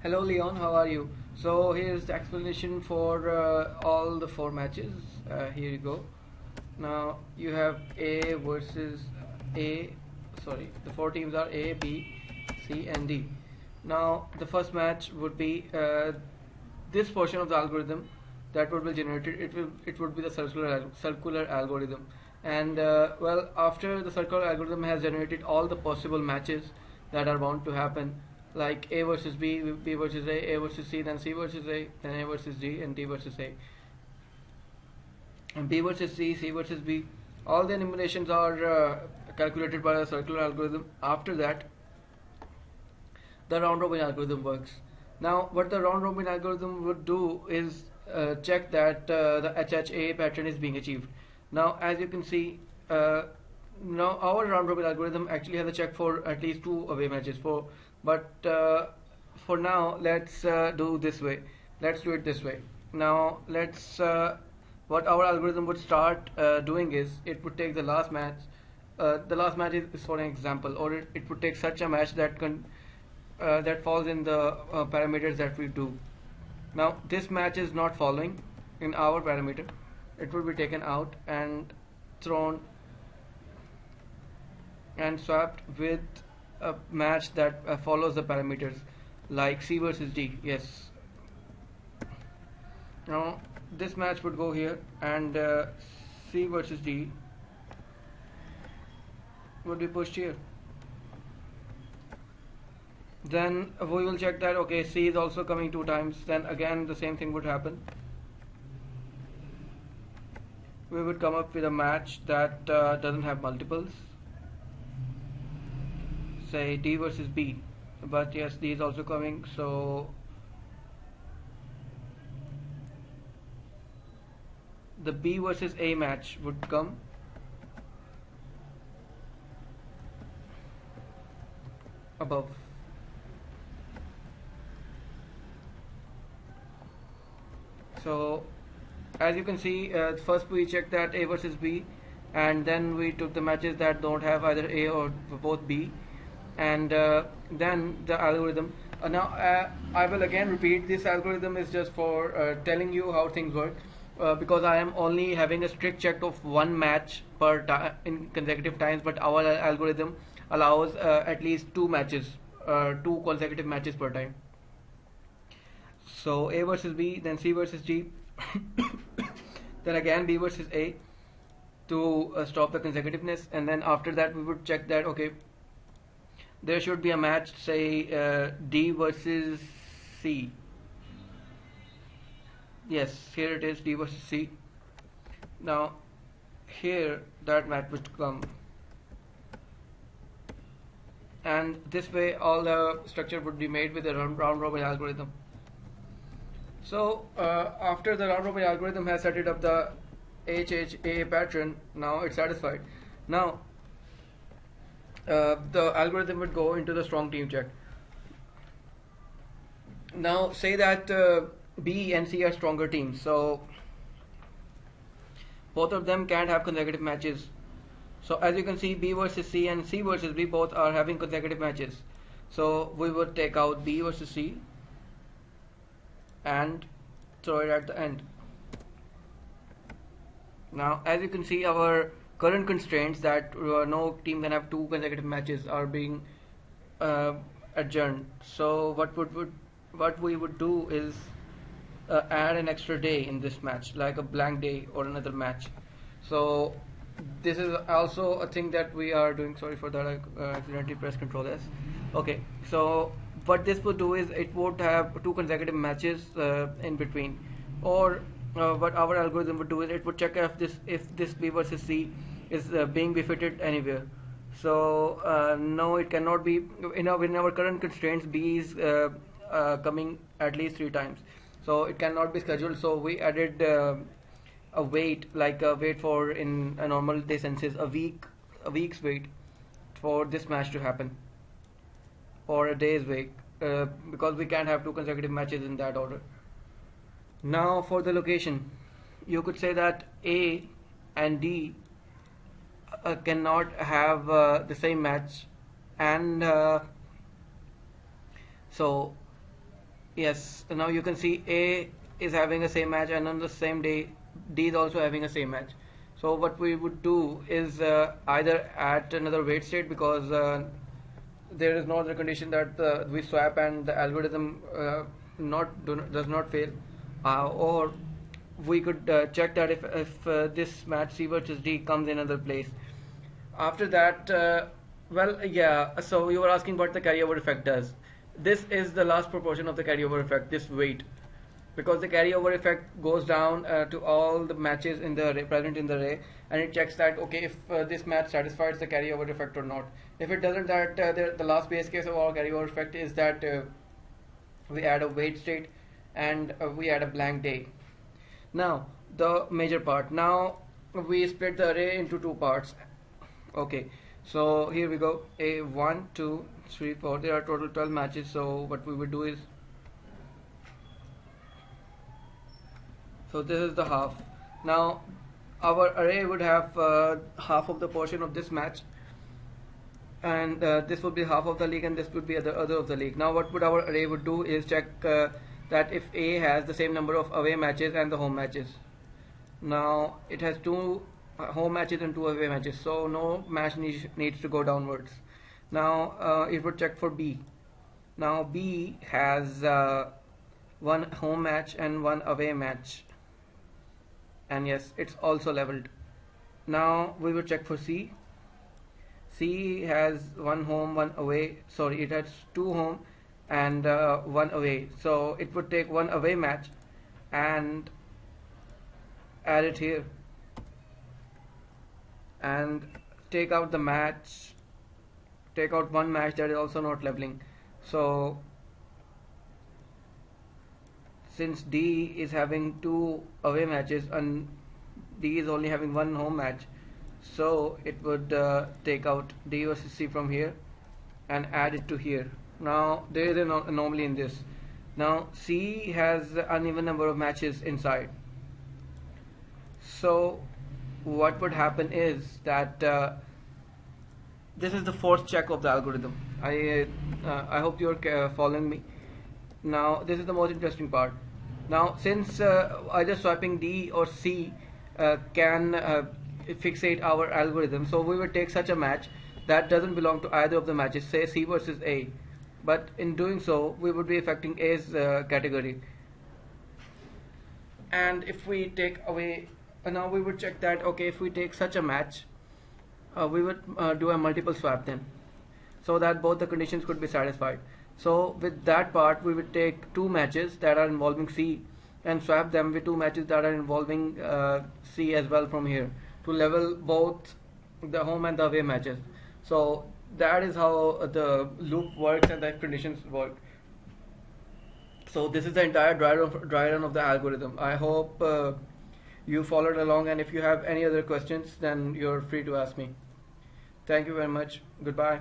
Hello Leon, how are you? So here's the explanation for all the four matches. Here you go. Now you have A versus A. Sorry, the four teams are A, B, C, and D. Now the first match would be this portion of the algorithm that would be generated. It would be the circular algorithm, and well, after the circular algorithm has generated all the possible matches that are bound to happen, like A versus B, B versus A versus C, then C versus A, then A versus D, and D versus A, and B versus C, C versus B. All the enumerations are calculated by the circular algorithm. After that, the round robin algorithm works. Now, what the round robin algorithm would do is check that the HHA pattern is being achieved. Now, as you can see, now our round robin algorithm actually has a check for at least two away matches. But for now, let's do this way. Let's do it this way. Now, let's what our algorithm would start doing is it would take the last match. The last match is for an example, or it would take such a match that falls in the parameters that we do. Now this match is not following in our parameter. It will be taken out and thrown and swapped with a match that follows the parameters, like C versus D. Yes. Now this match would go here, and C versus D would be pushed here. Then we will check that okay, C is also coming two times. Then again the same thing would happen. We would come up with a match that doesn't have multiples, say D versus B, but yes, D is also coming, so the B versus A match would come. Above. So as you can see, first we checked that A versus B, and then we took the matches that don't have either A or both B, and then the algorithm. Now I will again repeat, this algorithm is just for telling you how things work, because I am only having a strict check of one match per in consecutive times, but our algorithm allows at least two matches, two consecutive matches per time. So A versus B, then C versus D, then again B versus A to stop the consecutiveness, and then after that we would check that okay, there should be a match, say D versus C. Yes, here it is, D versus C. Now here that match would come, and this way all the structure would be made with the round robin algorithm. So after the round robin algorithm has set it up the HHA pattern, now it's satisfied. Now the algorithm would go into the strong team check. Now say that B and C are stronger teams, so both of them can't have consecutive matches. So as you can see, B versus C and C versus B both are having consecutive matches. So we would take out B versus C and throw it at the end. Now as you can see, our current constraints that no team can have two consecutive matches are being adjourned. So what we would do is add an extra day in this match, like a blank day or another match. So this is also a thing that we are doing. Sorry for that, I accidentally pressed Ctrl S. Okay, so what this would do is it would have two consecutive matches in between, or what our algorithm would do is it would check if this B versus C is being befitted anywhere. So no, it cannot be. In our current constraints, B is coming at least 3 times, so it cannot be scheduled. So we added a wait, like a wait for, in a normal day senses, a week's wait for this match to happen, or a day's wait, because we can't have two consecutive matches in that order. Now for the location, you could say that A and D cannot have the same match, and so Yes, now you can see A is having a same match, and on the same day D is also having a same match. So what we would do is either add another wait state, because there is no other condition that we swap and the algorithm does not fail, or we could check that if this match C versus D comes in another place. After that, well, yeah, so you were asking what the carryover effect does. This is the last proportion of the carryover effect, this weight, because the carryover effect goes down to all the matches in the array, present in the array, and it checks that, okay, if this match satisfies the carryover effect or not. If it doesn't, that the last base case of our carryover effect is that we add a wait state and we add a blank day. Now the major part. Now we split the array into two parts. Okay, so here we go. A 1 2 3 4, there are total 12 matches. So what we would do is, so this is the half. Now our array would have half of the portion of this match, and this would be half of the league, and this would be other of the league. Now what would our array would do is check that if A has the same number of away matches and the home matches. Now it has two home matches and two away matches, so no match needs to go downwards. Now it would check for B. Now B has one home match and one away match, and yes, it's also leveled. Now we will check for C. C has one home, one away. Sorry, it has two home and one away. So it would take one away match and add it here, and take out the match. Take out one match that is also not leveling. So since D is having two away matches and D is only having one home match, so it would take out D versus C from here and add it to here. Now there is an anomaly in this. Now C has an uneven number of matches inside, so what would happen is that this is the fourth check of the algorithm. I hope you're following me. Now this is the most interesting part. Now since either swapping D or C can fixate our algorithm, so we will take such a match that doesn't belong to either of the matches, say C versus A, but in doing so we would be affecting A's category. And if we take away, now we would check that, okay, if we take such a match, we would do a multiple swap then, so that both the conditions could be satisfied. So with that part, we would take two matches that are involving C and swap them with two matches that are involving C as well from here, to level both the home and the away matches. So that is how the loop works and the if conditions work. So this is the entire dry run of the algorithm. I hope you followed along, and if you have any other questions, then you're free to ask me. Thank you very much. Goodbye.